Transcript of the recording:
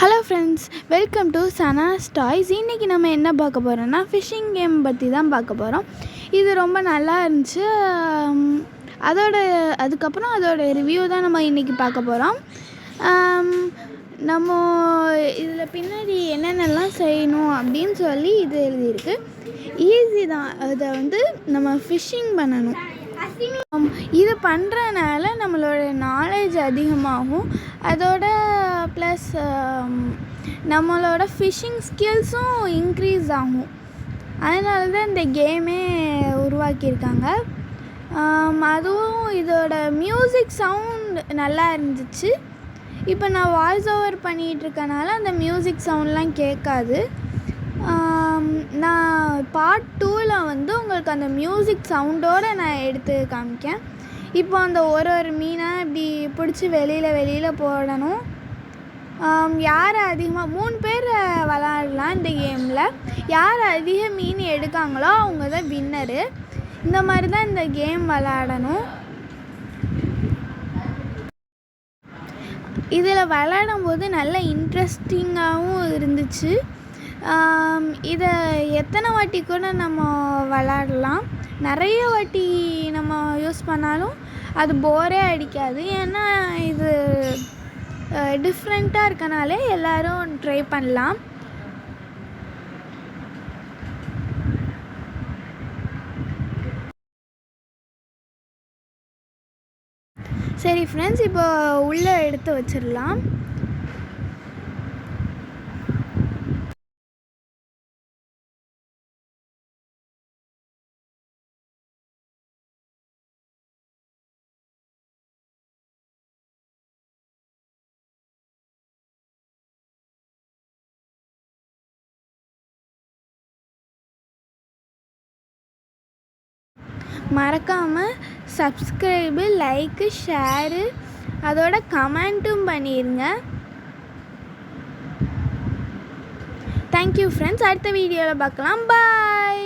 Hello friends, welcome to Sana's toys. இன்றைக்கி நம்ம என்ன பார்க்க போகிறோன்னா ஃபிஷ்ஷிங் கேம் பற்றி தான் பார்க்க போகிறோம். இது ரொம்ப நல்லா இருந்துச்சு. அதுக்கப்புறம் அதோட ரிவ்யூ தான் நம்ம இன்றைக்கி பார்க்க போகிறோம். நம்ம இதில் பின்னாடி என்னென்னலாம் செய்யணும் அப்படின்னு சொல்லி இது எழுதியிருக்கு. ஈஸி தான். அதை நம்ம ஃபிஷ்ஷிங் பண்ணணும். இது பண்ணுறனால நம்மளோட நாலேஜ் அதிகமாகும். அதோட ப்ளஸ் நம்மளோட ஃபிஷ்ஷிங் ஸ்கில்ஸும் இன்க்ரீஸ் ஆகும். அதனால தான் இந்த கேமே உருவாக்கியிருக்காங்க. அதுவும் இதோட மியூசிக் சவுண்ட் நல்லா இருந்துச்சு. இப்போ நான் வாய்ஸ் ஓவர் பண்ணிகிட்ருக்கனால அந்த மியூசிக் சவுண்ட்லாம் கேட்காது. நான் பார்ட் 2ல் உங்களுக்கு அந்த மியூசிக் சவுண்டோடு நான் எடுத்து காமிக்கேன். இப்போ அந்த ஒரு மீனாக இப்படி பிடிச்சி வெளியில் போடணும். யார் அதிகமாக 3 பேர் விளாடலாம் இந்த கேமில். யார் அதிக மீன் எடுக்காங்களோ அவங்க தான் வின்னரு. இந்த மாதிரி தான் இந்த கேம் விளாடணும். இதில் விளாடும்போது நல்ல இன்ட்ரெஸ்டிங்காகவும் இருந்துச்சு. இதை எத்தனை வாட்டி கூட நம்ம விளாடலாம். நிறைய வாட்டி நம்ம யூஸ் பண்ணாலும் அது போரே அடிக்காது. ஏன்னா இது டிஃப்ரெண்ட்டாக இருக்கனாலே எல்லோரும் ட்ரை பண்ணலாம். சரி ஃப்ரெண்ட்ஸ், இப்போ உள்ளே எடுத்து வச்சிடலாம். மறக்காமல் சப்ஸ்கிரைபு, லைக்கு, ஷேரு, அதோட கமெண்ட்டும் பண்ணிடுங்க. Thank you friends. அடுத்த வீடியோவில் பார்க்கலாம். பாய்.